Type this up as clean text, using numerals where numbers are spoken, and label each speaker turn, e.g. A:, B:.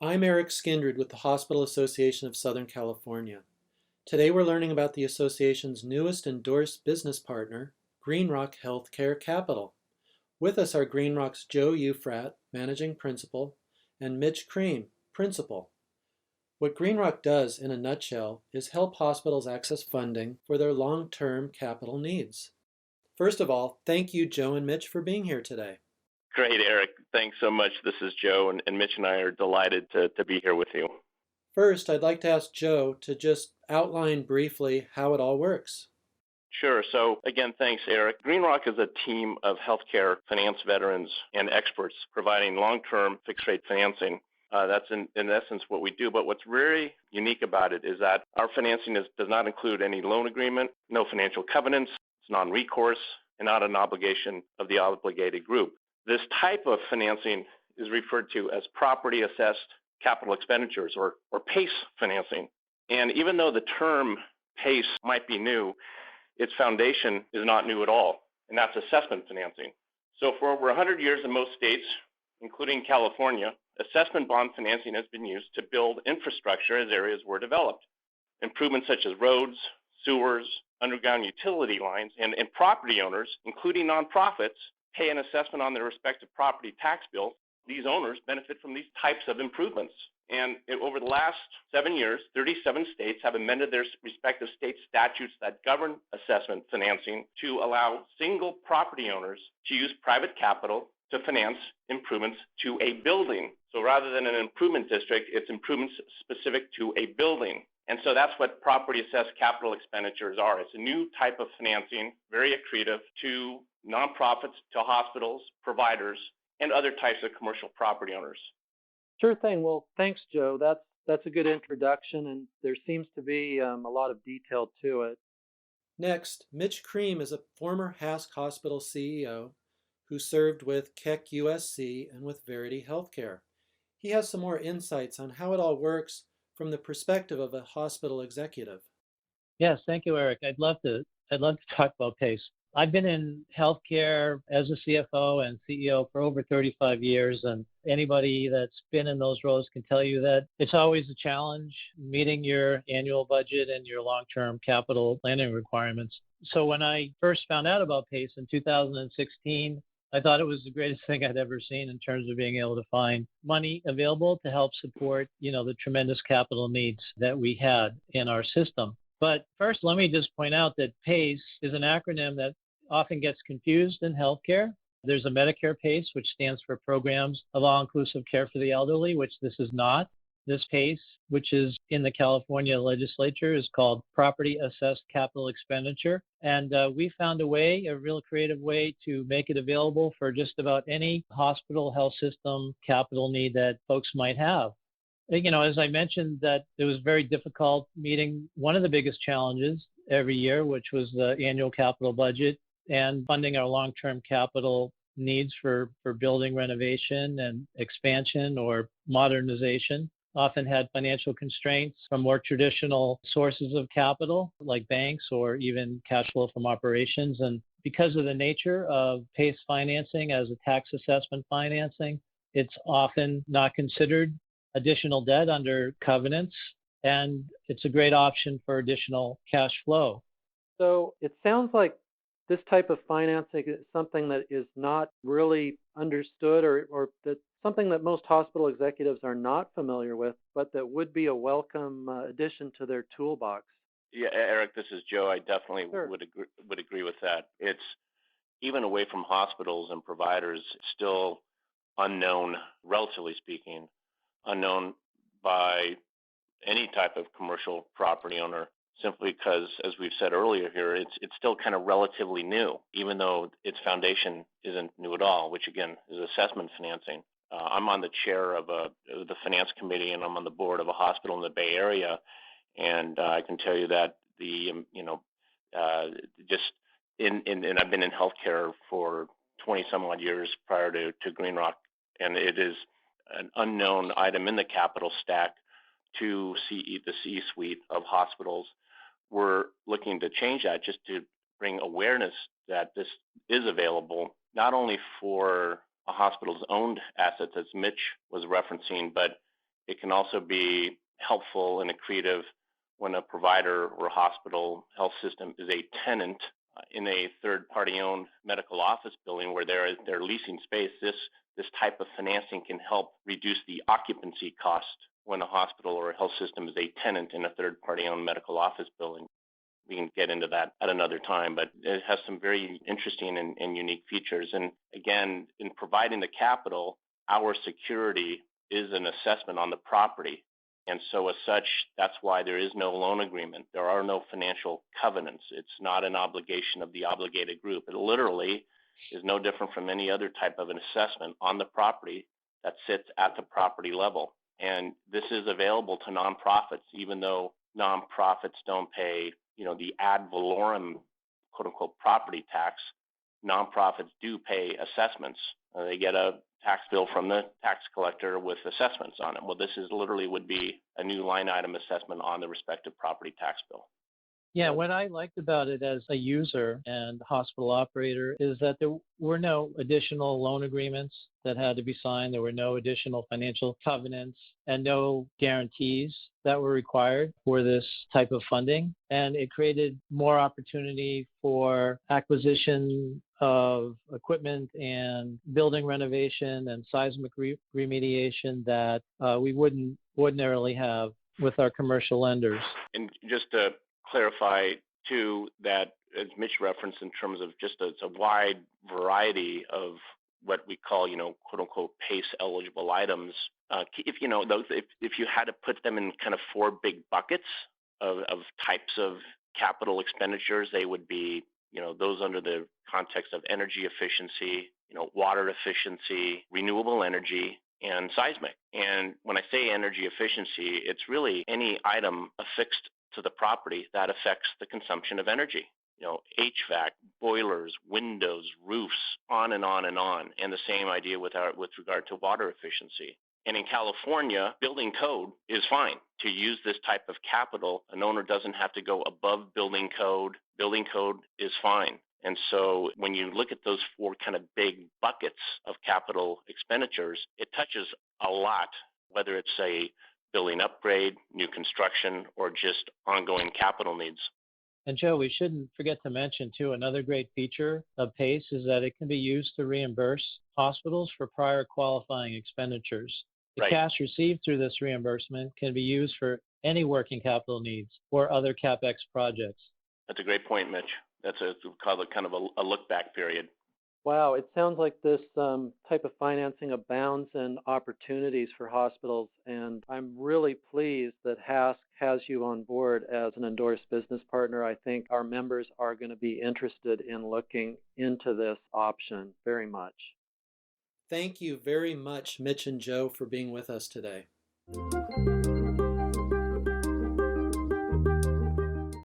A: I'm Eric Skindred with the Hospital Association of Southern California. Today we're learning about the association's newest endorsed business partner, GreenRock Healthcare Capital. With us are GreenRock's Joe Euphrat, Managing Principal, and Mitch Creem, Principal. What GreenRock does, in a nutshell, is help hospitals access funding for their long-term capital needs. First of all, thank you, Joe and Mitch, for being here today.
B: Great, Eric. Thanks so much. This is Joe, and Mitch and I are delighted to be here with you.
A: First, I'd like to ask Joe to just outline briefly how it all works.
B: Sure. So again, thanks, Eric. GreenRock is a team of healthcare finance veterans and experts providing long-term fixed-rate financing. That's in essence what we do. But what's very unique about it is that our financing does not include any loan agreement, no financial covenants, it's non-recourse, and not an obligation of the obligated group. This type of financing is referred to as property assessed capital expenditures or PACE financing. And even though the term PACE might be new, its foundation is not new at all, and that's assessment financing. So for over 100 years in most states, including California, assessment bond financing has been used to build infrastructure as areas were developed. Improvements such as roads, sewers, underground utility lines, and property owners, including nonprofits, pay an assessment on their respective property tax bill. These owners benefit from these types of improvements. And over the last 7 years, 37 states have amended their respective state statutes that govern assessment financing to allow single property owners to use private capital to finance improvements to a building. So rather than an improvement district, it's improvements specific to a building. And so that's what property assessed capital expenditures are. It's a new type of financing, very accretive to nonprofits, to hospitals, providers, and other types of commercial property owners.
A: Sure thing. Well, thanks, Joe. That's a good introduction, and there seems to be a lot of detail to it. Next, Mitch Creem is a former HASC Hospital CEO who served with Keck USC and with Verity Healthcare. He has some more insights on how it all works from the perspective of a hospital executive.
C: Yes, thank you, Eric. I'd love to talk about PACE. I've been in healthcare as a CFO and CEO for over 35 years, and anybody that's been in those roles can tell you that it's always a challenge meeting your annual budget and your long-term capital planning requirements. So when I first found out about PACE in 2016, I thought it was the greatest thing I'd ever seen in terms of being able to find money available to help support, the tremendous capital needs that we had in our system. But first, let me just point out that PACE is an acronym that often gets confused in healthcare. There's a Medicare PACE, which stands for Programs of All-Inclusive Care for the Elderly, which this is not. This PACE, which is in the California legislature, is called Property Assessed Capital Expenditure. And we found a real creative way to make it available for just about any hospital, health system capital need that folks might have. As I mentioned, that it was very difficult meeting one of the biggest challenges every year, which was the annual capital budget and funding our long-term capital needs for building renovation and expansion or modernization. Often had financial constraints from more traditional sources of capital like banks or even cash flow from operations. And because of the nature of PACE financing as a tax assessment financing, it's often not considered additional debt under covenants, and it's a great option for additional cash flow. So it sounds like this type of financing is something that is not really understood or that's something that most hospital executives are not familiar with, but that would be a welcome addition to their toolbox.
B: Yeah, Eric, this is Joe. I definitely
A: Sure.
B: would agree with that. It's even away from hospitals and providers, still unknown, relatively speaking, unknown by any type of commercial property owner, simply because, as we've said earlier here, it's still kind of relatively new, even though its foundation isn't new at all, which again is assessment financing. I'm on the chair of the finance committee, and I'm on the board of a hospital in the Bay Area, and I can tell you that and I've been in healthcare for 20 some odd years prior to GreenRock, and it is an unknown item in the capital stack to the C-suite of hospitals. We're looking to change that just to bring awareness that this is available, not only for a hospital's owned assets, as Mitch was referencing, but It can also be helpful and accretive when a provider or hospital health system is a tenant in a third-party owned medical office building where they're leasing space. This type of financing can help reduce the occupancy cost when a hospital or a health system is a tenant in a third-party owned medical office building. We can get into that at another time, but it has some very interesting and unique features. And again, in providing the capital, our security is an assessment on the property. And so as such, that's why there is no loan agreement. There are no financial covenants. It's not an obligation of the obligated group. It literally is no different from any other type of an assessment on the property that sits at the property level. And this is available to nonprofits, even though nonprofits don't pay, the ad valorem, quote unquote, property tax. Nonprofits do pay assessments. They get a tax bill from the tax collector with assessments on it. Well, this is literally would be a new line item assessment on the respective property tax bill.
C: Yeah, what I liked about it as a user and hospital operator is that there were no additional loan agreements that had to be signed. There were no additional financial covenants and no guarantees that were required for this type of funding. And it created more opportunity for acquisition of equipment and building renovation and seismic remediation that we wouldn't ordinarily have with our commercial lenders.
B: And just to clarify too, that as Mitch referenced in terms of just it's a wide variety of what we call, quote unquote, PACE eligible items. If you had to put them in kind of four big buckets of types of capital expenditures, they would be, those under the context of energy efficiency, water efficiency, renewable energy, and seismic. And when I say energy efficiency, it's really any item affixed to the property that affects the consumption of energy. HVAC, boilers, windows, roofs, on and on and on. And the same idea with regard to water efficiency. And in California, building code is fine. To use this type of capital, an owner doesn't have to go above building code. Building code is fine. And so when you look at those four kind of big buckets of capital expenditures, it touches a lot, whether it's a building upgrade, new construction, or just ongoing capital needs.
C: And Joe, we shouldn't forget to mention too, another great feature of PACE is that it can be used to reimburse hospitals for prior qualifying expenditures. The
B: Right.
C: cash received through this reimbursement can be used for any working capital needs or other CapEx projects.
B: That's a great point, Mitch. That's called kind of a look-back period.
A: Wow, it sounds like this type of financing abounds in opportunities for hospitals, and I'm really pleased that HASC has you on board as an endorsed business partner. I think our members are going to be interested in looking into this option very much. Thank you very much, Mitch and Joe, for being with us today.